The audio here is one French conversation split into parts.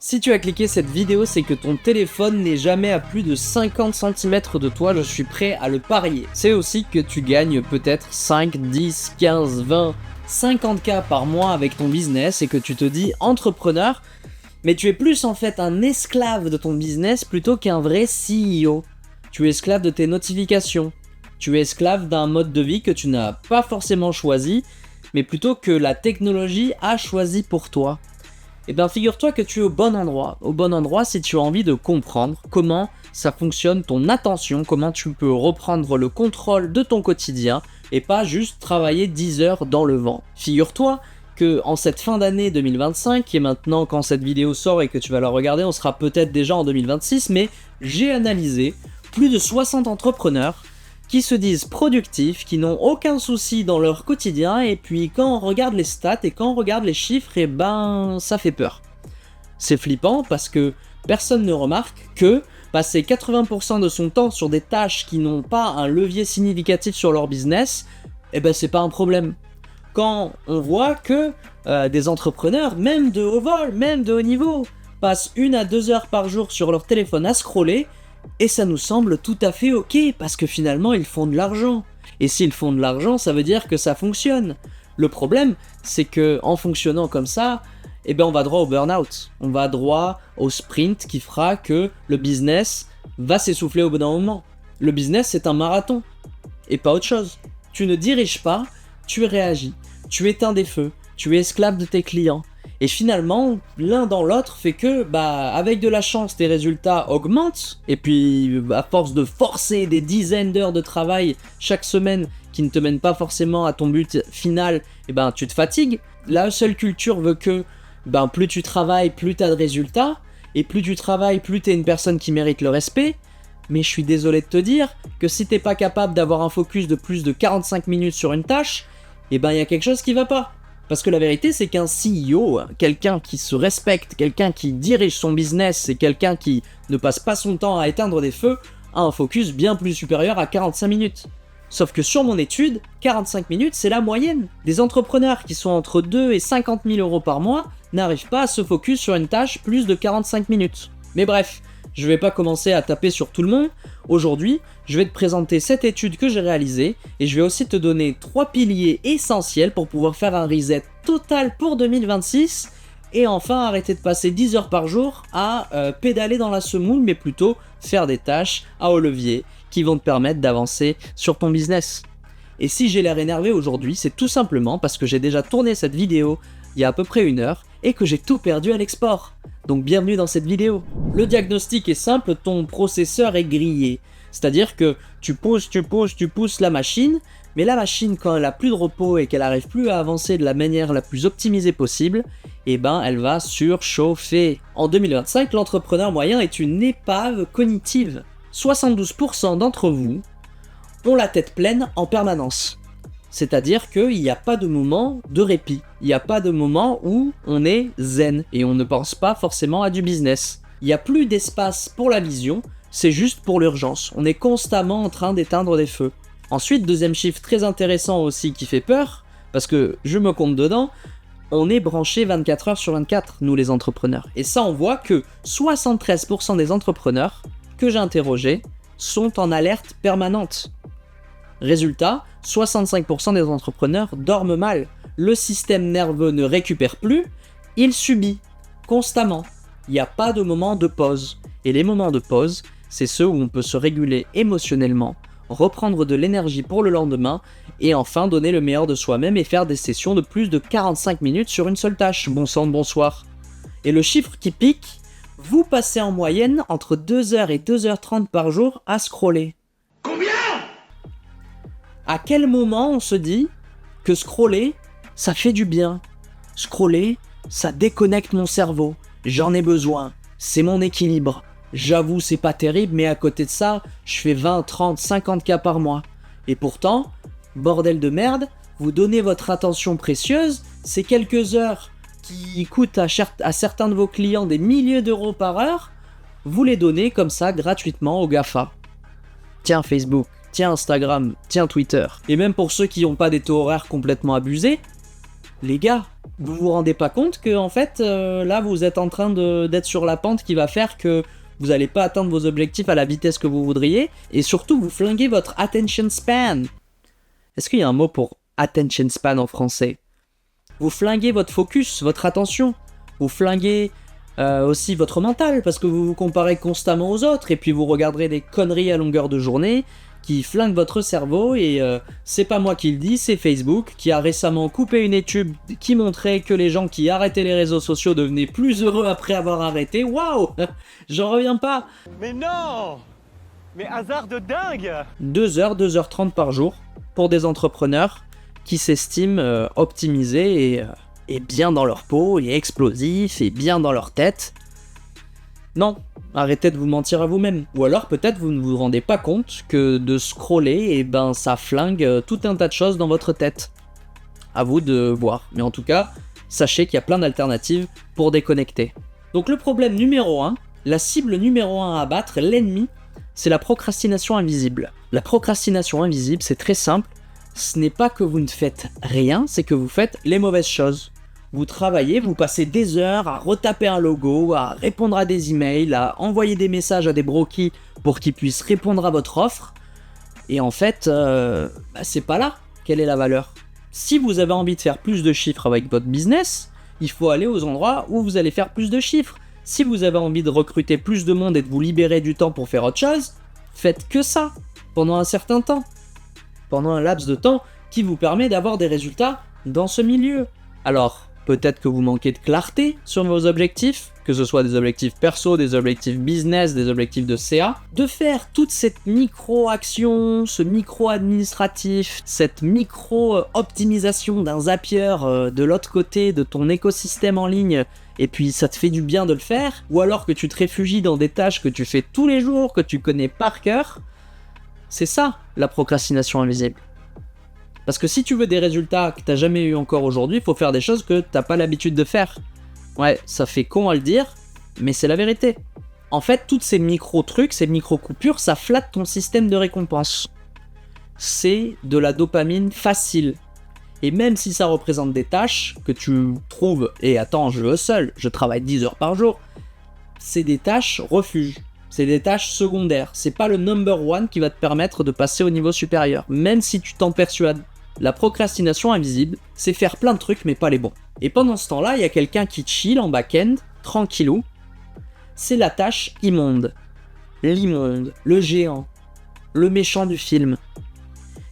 Si tu as cliqué cette vidéo, c'est que ton téléphone n'est jamais à plus de 50 cm de toi, je suis prêt à le parier. C'est aussi que tu gagnes peut-être 5, 10, 15, 20, 50K par mois avec ton business et que tu te dis entrepreneur, mais tu es plus en fait un esclave de ton business plutôt qu'un vrai CEO. Tu es esclave de tes notifications, tu es esclave d'un mode de vie que tu n'as pas forcément choisi, mais plutôt que la technologie a choisi pour toi. Eh bien figure-toi que tu es au bon endroit si tu as envie de comprendre comment ça fonctionne ton attention, comment tu peux reprendre le contrôle de ton quotidien et pas juste travailler 10 heures dans le vent. Figure-toi que en cette fin d'année 2025, qui est maintenant quand cette vidéo sort et que tu vas la regarder, on sera peut-être déjà en 2026, mais j'ai analysé plus de 60 entrepreneurs qui se disent productifs, qui n'ont aucun souci dans leur quotidien, et puis quand on regarde les stats et quand on regarde les chiffres, et ben ça fait peur. C'est flippant parce que personne ne remarque que passer 80% de son temps sur des tâches qui n'ont pas un levier significatif sur leur business, et ben c'est pas un problème. Quand on voit que des entrepreneurs, même de haut vol, même de haut niveau, passent 1 à 2 heures par jour sur leur téléphone à scroller, et ça nous semble tout à fait ok, parce que finalement ils font de l'argent. Et s'ils font de l'argent, ça veut dire que ça fonctionne. Le problème, c'est que en fonctionnant comme ça, eh ben on va droit au burn-out. On va droit au sprint qui fera que le business va s'essouffler au bout d'un moment. Le business, c'est un marathon, et pas autre chose. Tu ne diriges pas, tu réagis. Tu éteins des feux, tu es esclave de tes clients. Et finalement, l'un dans l'autre fait que, avec de la chance, tes résultats augmentent. Et puis, à force de forcer des dizaines d'heures de travail chaque semaine qui ne te mènent pas forcément à ton but final, tu te fatigues. La seule culture veut que, plus tu travailles, plus tu as de résultats. Et plus tu travailles, plus tu es une personne qui mérite le respect. Mais je suis désolé de te dire que si t'es pas capable d'avoir un focus de plus de 45 minutes sur une tâche, il y a quelque chose qui va pas. Parce que la vérité, c'est qu'un CEO, quelqu'un qui se respecte, quelqu'un qui dirige son business et quelqu'un qui ne passe pas son temps à éteindre des feux, a un focus bien plus supérieur à 45 minutes. Sauf que sur mon étude, 45 minutes, c'est la moyenne. Des entrepreneurs qui sont entre 2 et 50 000 euros par mois n'arrivent pas à se focus sur une tâche plus de 45 minutes. Mais bref, je vais pas commencer à taper sur tout le monde. Aujourd'hui, je vais te présenter cette étude que j'ai réalisée et je vais aussi te donner 3 piliers essentiels pour pouvoir faire un reset total pour 2026 et enfin arrêter de passer 10 heures par jour à pédaler dans la semoule, mais plutôt faire des tâches à haut levier qui vont te permettre d'avancer sur ton business. Et si j'ai l'air énervé aujourd'hui, c'est tout simplement parce que j'ai déjà tourné cette vidéo il y a à peu près 1 heure et que j'ai tout perdu à l'export. Donc bienvenue dans cette vidéo. Le diagnostic est simple, ton processeur est grillé. C'est-à-dire que tu pousses la machine, mais la machine, quand elle a plus de repos et qu'elle n'arrive plus à avancer de la manière la plus optimisée possible, elle va surchauffer. En 2025, l'entrepreneur moyen est une épave cognitive. 72% d'entre vous ont la tête pleine en permanence. C'est-à-dire qu'il n'y a pas de moment de répit. Il n'y a pas de moment où on est zen et on ne pense pas forcément à du business. Il n'y a plus d'espace pour la vision, c'est juste pour l'urgence. On est constamment en train d'éteindre des feux. Ensuite, deuxième chiffre très intéressant aussi qui fait peur, parce que je me compte dedans, on est branché 24 heures sur 24, nous les entrepreneurs. Et ça, on voit que 73% des entrepreneurs que j'ai interrogés sont en alerte permanente. Résultat, 65% des entrepreneurs dorment mal. Le système nerveux ne récupère plus, il subit constamment. Il n'y a pas de moment de pause. Et les moments de pause, c'est ceux où on peut se réguler émotionnellement, reprendre de l'énergie pour le lendemain et enfin donner le meilleur de soi-même et faire des sessions de plus de 45 minutes sur une seule tâche. Bon sang de bonsoir. Et le chiffre qui pique, vous passez en moyenne entre 2h et 2h30 par jour à scroller. À quel moment on se dit que scroller, ça fait du bien? Scroller, ça déconnecte mon cerveau. J'en ai besoin. C'est mon équilibre. J'avoue, c'est pas terrible, mais à côté de ça, je fais 20, 30, 50K par mois. Et pourtant, bordel de merde, vous donnez votre attention précieuse, ces quelques heures qui coûtent à certains de vos clients des milliers d'euros par heure, vous les donnez comme ça gratuitement aux GAFA. Tiens Facebook. Tiens Instagram, tiens Twitter. Et même pour ceux qui n'ont pas des taux horaires complètement abusés, les gars, Vous vous rendez pas compte que en fait, là, vous êtes en train d'être sur la pente qui va faire que vous n'allez pas atteindre vos objectifs à la vitesse que vous voudriez, et surtout, vous flinguez votre attention span. Est-ce qu'il y a un mot pour attention span en français? Vous flinguez votre focus, votre attention. Vous flinguez aussi votre mental, parce que vous vous comparez constamment aux autres, et puis vous regarderez des conneries à longueur de journée qui flinguent votre cerveau, et c'est pas moi qui le dis, c'est Facebook, qui a récemment coupé une étude qui montrait que les gens qui arrêtaient les réseaux sociaux devenaient plus heureux après avoir arrêté. Waouh! J'en reviens pas! Mais non! Mais hasard de dingue! 2 heures, 2h30 par jour, pour des entrepreneurs qui s'estiment optimisés et bien dans leur peau, et explosifs, et bien dans leur tête. Non, arrêtez de vous mentir à vous-même. Ou alors peut-être vous ne vous rendez pas compte que de scroller, et ben ça flingue tout un tas de choses dans votre tête. À vous de voir. Mais en tout cas, sachez qu'il y a plein d'alternatives pour déconnecter. Donc le problème numéro 1, la cible numéro 1 à abattre, l'ennemi, c'est la procrastination invisible. La procrastination invisible, c'est très simple. Ce n'est pas que vous ne faites rien, c'est que vous faites les mauvaises choses. Vous travaillez, vous passez des heures à retaper un logo, à répondre à des emails, à envoyer des messages à des brokies pour qu'ils puissent répondre à votre offre. Et en fait, c'est pas là quelle est la valeur. Si vous avez envie de faire plus de chiffres avec votre business, il faut aller aux endroits où vous allez faire plus de chiffres. Si vous avez envie de recruter plus de monde et de vous libérer du temps pour faire autre chose, faites que ça, pendant un certain temps. Pendant un laps de temps qui vous permet d'avoir des résultats dans ce milieu. Alors, peut-être que vous manquez de clarté sur vos objectifs, que ce soit des objectifs perso, des objectifs business, des objectifs de CA, de faire toute cette micro-action, ce micro-administratif, cette micro-optimisation d'un Zapier de l'autre côté de ton écosystème en ligne, et puis ça te fait du bien de le faire, ou alors que tu te réfugies dans des tâches que tu fais tous les jours, que tu connais par cœur. C'est ça, la procrastination invisible. Parce que si tu veux des résultats que t'as jamais eu encore aujourd'hui, il faut faire des choses que t'as pas l'habitude de faire. Ouais, ça fait con à le dire, mais c'est la vérité. En fait, toutes ces micro-trucs, ces micro-coupures, ça flatte ton système de récompense. C'est de la dopamine facile. Et même si ça représente des tâches que tu trouves, et attends, je veux seul, je travaille 10 heures par jour, c'est des tâches refuge. C'est des tâches secondaires. C'est pas le number one qui va te permettre de passer au niveau supérieur. Même si tu t'en persuades. La procrastination invisible, c'est faire plein de trucs mais pas les bons. Et pendant ce temps-là, il y a quelqu'un qui chill en back-end, tranquillou. C'est la tâche immonde. L'immonde, le géant, le méchant du film.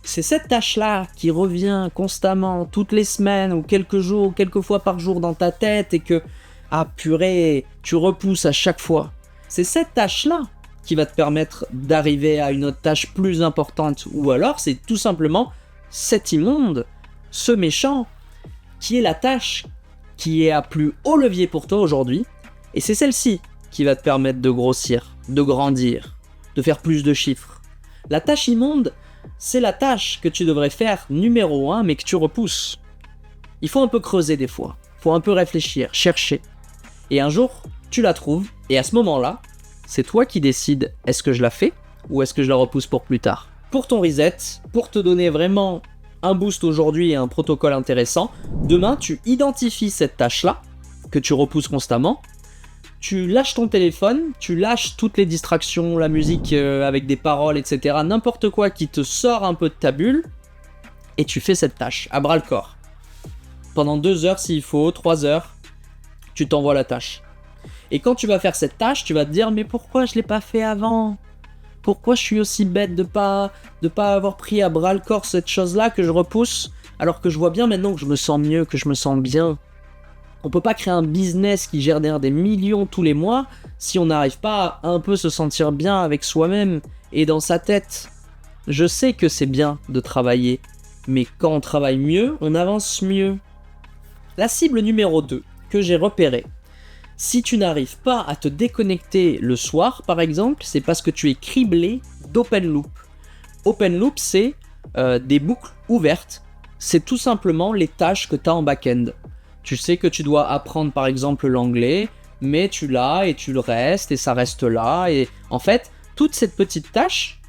C'est cette tâche-là qui revient constamment, toutes les semaines ou quelques jours, quelques fois par jour dans ta tête et que, ah purée, tu repousses à chaque fois. C'est cette tâche-là qui va te permettre d'arriver à une autre tâche plus importante. Ou alors, c'est tout simplement cet immonde, ce méchant, qui est la tâche qui est à plus haut levier pour toi aujourd'hui. Et c'est celle-ci qui va te permettre de grossir, de grandir, de faire plus de chiffres. La tâche immonde, c'est la tâche que tu devrais faire numéro 1, mais que tu repousses. Il faut un peu creuser des fois. Il faut un peu réfléchir, chercher. Et un jour, tu la trouves, et à ce moment-là, c'est toi qui décides est-ce que je la fais ou est-ce que je la repousse pour plus tard. Pour ton reset, pour te donner vraiment un boost aujourd'hui et un protocole intéressant, demain tu identifies cette tâche-là que tu repousses constamment, tu lâches ton téléphone, tu lâches toutes les distractions, la musique avec des paroles, etc., n'importe quoi qui te sort un peu de ta bulle, et tu fais cette tâche à bras le corps. Pendant 2 heures s'il faut, 3 heures, tu t'envoies la tâche. Et quand tu vas faire cette tâche, tu vas te dire mais pourquoi je l'ai pas fait avant ? Pourquoi je suis aussi bête de pas avoir pris à bras le corps cette chose-là que je repousse alors que je vois bien maintenant que je me sens mieux, que je me sens bien. On peut pas créer un business qui génère des millions tous les mois si on n'arrive pas à un peu se sentir bien avec soi-même et dans sa tête. Je sais que c'est bien de travailler, mais quand on travaille mieux, on avance mieux. La cible numéro 2 que j'ai repérée. Si tu n'arrives pas à te déconnecter le soir, par exemple, c'est parce que tu es criblé d'open loop. Open loop, c'est des boucles ouvertes. C'est tout simplement les tâches que tu as en back-end. Tu sais que tu dois apprendre, par exemple, l'anglais, mais tu l'as et tu le restes et ça reste là. Et en fait, toutes ces petites tâches,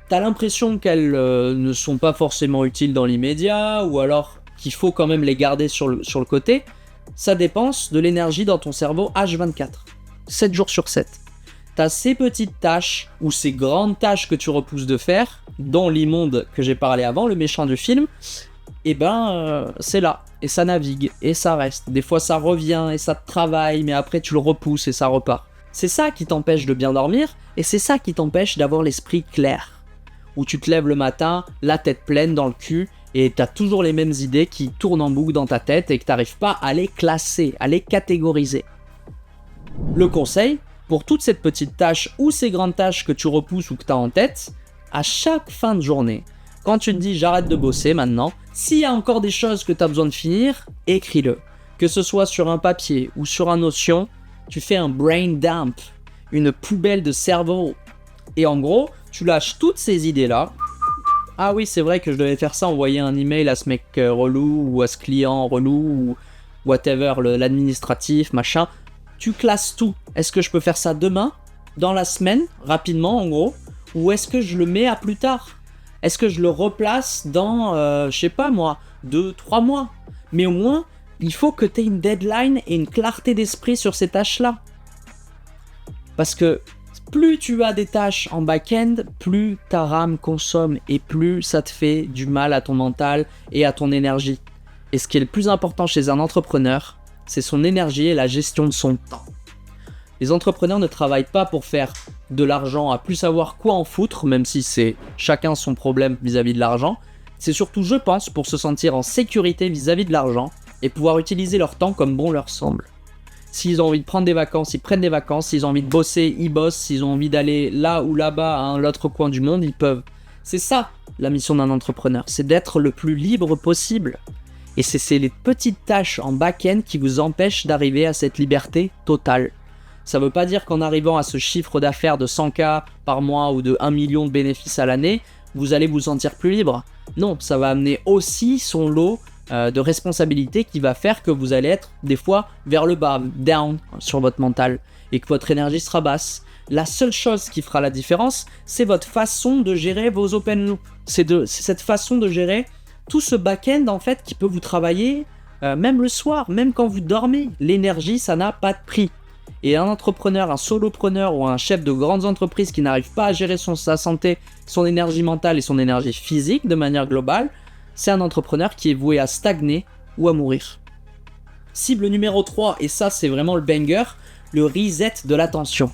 tu as l'impression qu'elles ne sont pas forcément utiles dans l'immédiat ou alors qu'il faut quand même les garder sur le côté, ça dépense de l'énergie dans ton cerveau H24, 7 jours sur 7. T'as ces petites tâches ou ces grandes tâches que tu repousses de faire, dont l'immonde que j'ai parlé avant, le méchant du film, et c'est là, et ça navigue, et ça reste. Des fois ça revient et ça te travaille, mais après tu le repousses et ça repart. C'est ça qui t'empêche de bien dormir, et c'est ça qui t'empêche d'avoir l'esprit clair. Où tu te lèves le matin, la tête pleine dans le cul, et t'as toujours les mêmes idées qui tournent en boucle dans ta tête et que t'arrives pas à les classer, à les catégoriser. Le conseil, pour toute cette petite tâche ou ces grandes tâches que tu repousses ou que t'as en tête, à chaque fin de journée, quand tu te dis j'arrête de bosser maintenant, s'il y a encore des choses que t'as besoin de finir, écris-le. Que ce soit sur un papier ou sur un Notion, tu fais un brain dump, une poubelle de cerveau. Et en gros, tu lâches toutes ces idées-là. Ah oui, c'est vrai que je devais faire ça, envoyer un email à ce mec relou, ou à ce client relou, ou whatever, l'administratif, machin. Tu classes tout. Est-ce que je peux faire ça demain, dans la semaine, rapidement en gros, ou est-ce que je le mets à plus tard? Est-ce que je le replace dans, je sais pas moi, 2-3 mois? Mais au moins, il faut que tu aies une deadline et une clarté d'esprit sur ces tâches-là. Parce que plus tu as des tâches en back-end, plus ta RAM consomme et plus ça te fait du mal à ton mental et à ton énergie. Et ce qui est le plus important chez un entrepreneur, c'est son énergie et la gestion de son temps. Les entrepreneurs ne travaillent pas pour faire de l'argent à plus savoir quoi en foutre, même si c'est chacun son problème vis-à-vis de l'argent. C'est surtout, je pense, pour se sentir en sécurité vis-à-vis de l'argent et pouvoir utiliser leur temps comme bon leur semble. S'ils ont envie de prendre des vacances, ils prennent des vacances. S'ils ont envie de bosser, ils bossent. S'ils ont envie d'aller là ou là-bas à l'autre coin du monde, ils peuvent. C'est ça, la mission d'un entrepreneur. C'est d'être le plus libre possible. Et c'est les petites tâches en back-end qui vous empêchent d'arriver à cette liberté totale. Ça veut pas dire qu'en arrivant à ce chiffre d'affaires de 100K par mois ou de 1 million de bénéfices à l'année, vous allez vous sentir plus libre. Non, ça va amener aussi son lot de responsabilités qui va faire que vous allez être des fois vers le bas, down sur votre mental, et que votre énergie sera basse. La seule chose qui fera la différence, c'est votre façon de gérer vos open loops. C'est cette façon de gérer tout ce back-end en fait qui peut vous travailler même le soir, même quand vous dormez. L'énergie, ça n'a pas de prix. Et un entrepreneur, un solopreneur ou un chef de grandes entreprises qui n'arrive pas à gérer sa santé, son énergie mentale et son énergie physique de manière globale, c'est un entrepreneur qui est voué à stagner ou à mourir. Cible numéro 3, et ça c'est vraiment le banger, le reset de l'attention.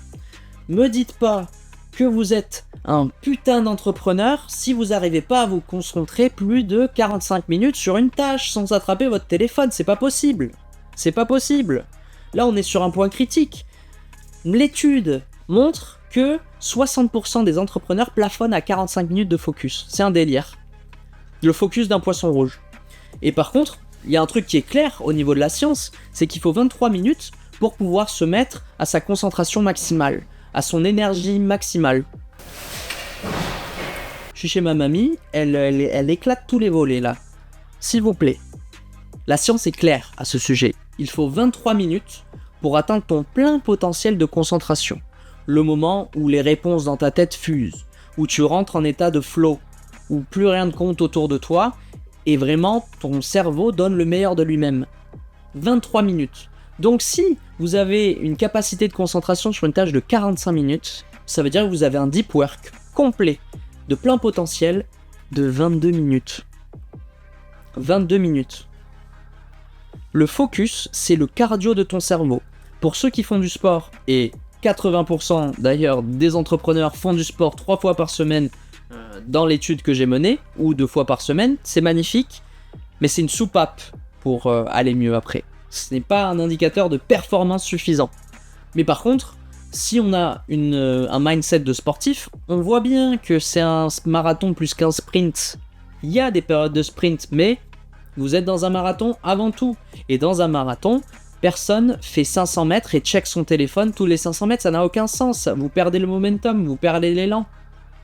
Me dites pas que vous êtes un putain d'entrepreneur si vous n'arrivez pas à vous concentrer plus de 45 minutes sur une tâche sans attraper votre téléphone, c'est pas possible. C'est pas possible. Là on est sur un point critique. L'étude montre que 60% des entrepreneurs plafonnent à 45 minutes de focus. C'est un délire. Le focus d'un poisson rouge. Et par contre, il y a un truc qui est clair au niveau de la science, c'est qu'il faut 23 minutes pour pouvoir se mettre à sa concentration maximale, à son énergie maximale. Je suis chez ma mamie, elle éclate tous les volets là. S'il vous plaît. La science est claire à ce sujet. Il faut 23 minutes pour atteindre ton plein potentiel de concentration. Le moment où les réponses dans ta tête fusent, où tu rentres en état de flow, où plus rien ne compte autour de toi, et vraiment ton cerveau donne le meilleur de lui-même. 23 minutes. Donc si vous avez une capacité de concentration sur une tâche de 45 minutes, ça veut dire que vous avez un deep work complet, de plein potentiel, de 22 minutes. 22 minutes. Le focus, c'est le cardio de ton cerveau. Pour ceux qui font du sport, et 80% d'ailleurs des entrepreneurs font du sport 3 fois par semaine, dans l'étude que j'ai menée, ou 2 fois par semaine, c'est magnifique, mais c'est une soupape pour aller mieux après. Ce n'est pas un indicateur de performance suffisant. Mais par contre, si on a un mindset de sportif, on voit bien que c'est un marathon plus qu'un sprint. Il y a des périodes de sprint, mais vous êtes dans un marathon avant tout. Et dans un marathon, personne fait 500 mètres et check son téléphone tous les 500 mètres, ça n'a aucun sens. Vous perdez le momentum, vous perdez l'élan.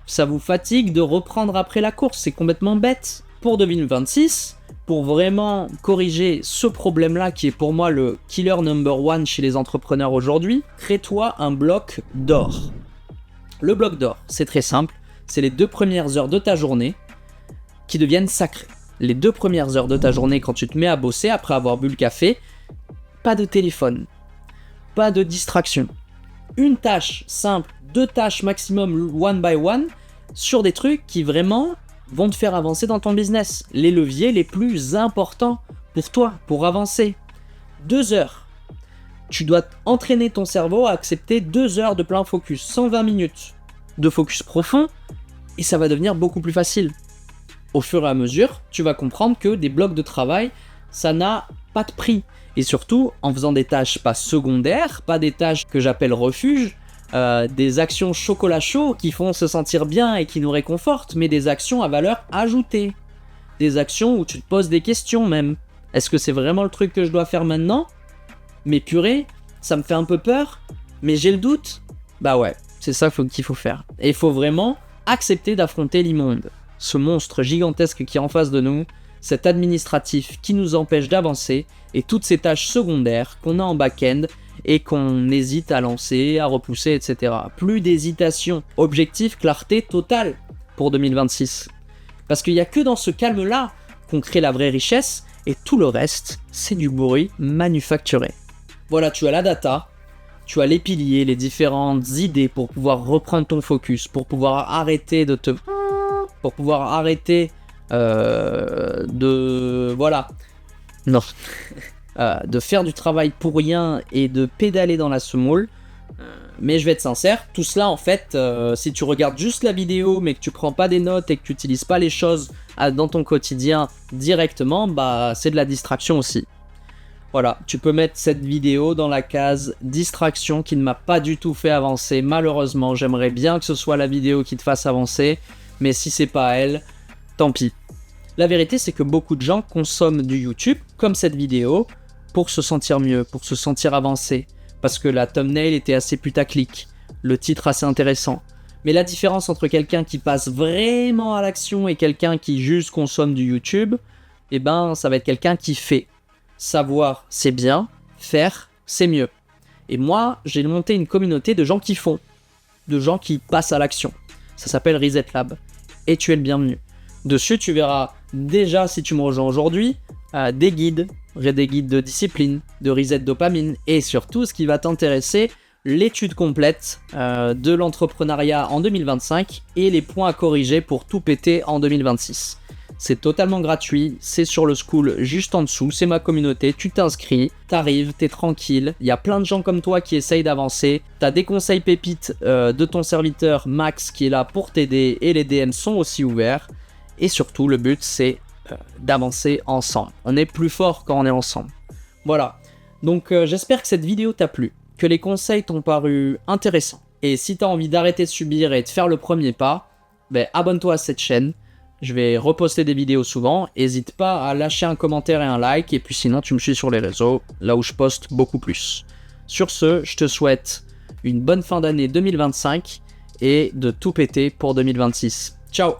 Ça vous fatigue de reprendre après la course, c'est complètement bête. Pour 2026, pour vraiment corriger ce problème-là qui est pour moi le killer number one chez les entrepreneurs aujourd'hui, crée-toi un bloc d'or. Le bloc d'or, c'est très simple, c'est les 2 premières heures de ta journée qui deviennent sacrées. les 2 premières heures de ta journée quand tu te mets à bosser après avoir bu le café, pas de téléphone, pas de distraction. Une tâche simple, 2 tâches maximum one by one sur des trucs qui vraiment vont te faire avancer dans ton business. Les leviers les plus importants pour toi, pour avancer. 2 heures. Tu dois entraîner ton cerveau à accepter 2 heures de plein focus, 120 minutes de focus profond, et ça va devenir beaucoup plus facile. Au fur et à mesure, tu vas comprendre que des blocs de travail, ça n'a pas de prix. Et surtout, en faisant des tâches pas secondaires, pas des tâches que j'appelle refuge, des actions chocolat chaud qui font se sentir bien et qui nous réconfortent, mais des actions à valeur ajoutée. Des actions où tu te poses des questions même. Est-ce que c'est vraiment le truc que je dois faire maintenant ? Mais purée, ça me fait un peu peur, mais j'ai le doute. Bah ouais, c'est ça qu'il faut faire. Et il faut vraiment accepter d'affronter l'immonde. Ce monstre gigantesque qui est en face de nous, cet administratif qui nous empêche d'avancer, et toutes ces tâches secondaires qu'on a en back-end et qu'on hésite à lancer, à repousser, etc. Plus d'hésitation. Objectif, clarté totale pour 2026. Parce qu'il n'y a que dans ce calme-là qu'on crée la vraie richesse, et tout le reste, c'est du bruit manufacturé. Voilà, tu as la data, tu as les piliers, les différentes idées pour pouvoir reprendre ton focus, pour pouvoir arrêter de te... pour pouvoir arrêter de... voilà. Non. De faire du travail pour rien et de pédaler dans la semoule. Mais je vais être sincère, tout cela en fait, si tu regardes juste la vidéo mais que tu prends pas des notes et que tu n'utilises pas les choses dans ton quotidien directement, bah c'est de la distraction aussi. Voilà, tu peux mettre cette vidéo dans la case distraction qui ne m'a pas du tout fait avancer. Malheureusement, j'aimerais bien que ce soit la vidéo qui te fasse avancer, mais si c'est pas elle, tant pis. La vérité, c'est que beaucoup de gens consomment du YouTube, comme cette vidéo, pour se sentir mieux, pour se sentir avancé, parce que la thumbnail était assez putaclic, le titre assez intéressant. Mais la différence entre quelqu'un qui passe vraiment à l'action et quelqu'un qui juste consomme du YouTube, eh ben, ça va être quelqu'un qui fait. Savoir, c'est bien, faire, c'est mieux. Et moi, j'ai monté une communauté de gens qui font, de gens qui passent à l'action. Ça s'appelle Reset Lab, et tu es le bienvenu. Dessus, tu verras déjà, si tu me rejoins aujourd'hui, des guides de discipline, de reset dopamine, et surtout, ce qui va t'intéresser, l'étude complète de l'entrepreneuriat en 2025 et les points à corriger pour tout péter en 2026. C'est totalement gratuit, c'est sur le school juste en dessous, c'est ma communauté, tu t'inscris, t'arrives, t'es tranquille, il y a plein de gens comme toi qui essayent d'avancer, t'as des conseils pépites de ton serviteur Max qui est là pour t'aider et les DM sont aussi ouverts, et surtout le but c'est d'avancer ensemble. On est plus fort quand on est ensemble. Voilà, donc j'espère que cette vidéo t'a plu, que les conseils t'ont paru intéressants, et si t'as envie d'arrêter de subir et de faire le premier pas, ben abonne-toi à cette chaîne. Je vais reposter des vidéos souvent, n'hésite pas à lâcher un commentaire et un like, et puis sinon tu me suis sur les réseaux, là où je poste beaucoup plus. Sur ce, je te souhaite une bonne fin d'année 2025, et de tout péter pour 2026. Ciao!